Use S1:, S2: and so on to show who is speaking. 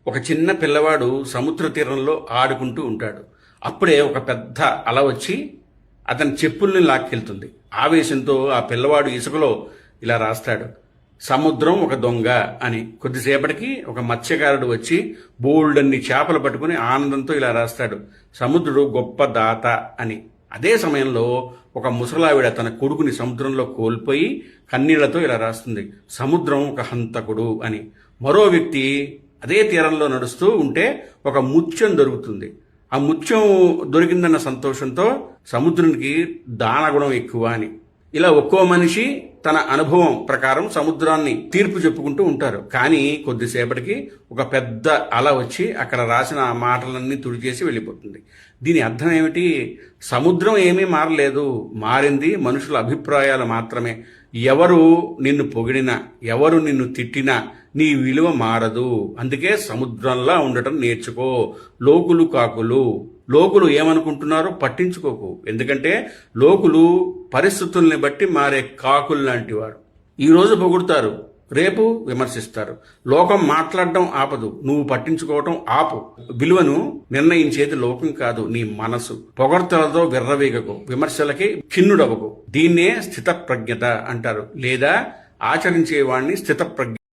S1: ఒక చిన్న పిల్లవాడు సముద్ర తీరంలో ఆడుకుంటూ ఉంటాడు. అప్పుడే ఒక పెద్ద అల వచ్చి అతని చెప్పుల్ని లాక్కెళ్తుంది. ఆవేశంతో ఆ పిల్లవాడు ఇసుకలో ఇలా రాస్తాడు, సముద్రం ఒక దొంగ అని. కొద్దిసేపటికి ఒక మత్స్యకారుడు వచ్చి బోల్డన్ని చేపలు పట్టుకుని ఆనందంతో ఇలా రాస్తాడు, సముద్రుడు గొప్ప దాత అని. అదే సమయంలో ఒక ముసలావిడ తన కొడుకుని సముద్రంలో కోల్పోయి కన్నీళ్లతో ఇలా రాస్తుంది, సముద్రం ఒక హంతకుడు అని. మరో వ్యక్తి అదే తీరంలో నడుస్తూ ఉంటే ఒక ముత్యం దొరుకుతుంది. ఆ ముత్యం దొరికిందన్న సంతోషంతో సముద్రునికి దానగుణం ఎక్కువ అని. ఇలా ఒక్కో మనిషి తన అనుభవం ప్రకారం సముద్రాన్ని తీర్పు చెప్పుకుంటూ ఉంటారు. కానీ కొద్దిసేపటికి ఒక పెద్ద అల వచ్చి అక్కడ రాసిన ఆ మాటలన్నీ తుడిచేసి వెళ్ళిపోతుంది. దీని అర్థం ఏమిటి? సముద్రం ఏమీ మారలేదు, మారింది మనుషుల అభిప్రాయాలు మాత్రమే. ఎవరు నిన్ను పొగిడినా, ఎవరు నిన్ను తిట్టినా నీ విలువ మారదు. అందుకే సముద్రంలా ఉండటం నేర్చుకో. లోకులు కాకులు, లోకులు ఏమనుకుంటున్నారో పట్టించుకోకు. ఎందుకంటే లోకులు పరిస్థితుల్ని బట్టి మారే కాకులు లాంటి వారు. ఈరోజు పొగుడుతారు, రేపు విమర్శిస్తారు. లోకం మాట్లాడడం ఆపదు, నువ్వు పట్టించుకోవటం ఆపు. విలువను నిర్ణయించేది లోకం కాదు, నీ మనసు. పొగడ్తలతో విర్రవీగకు, విమర్శలకి ఖిన్నుడవకు. దీన్నే స్థితప్రజ్ఞత అంటారు, లేదా ఆచరించేవాణ్ణి స్థితప్రజ్ఞ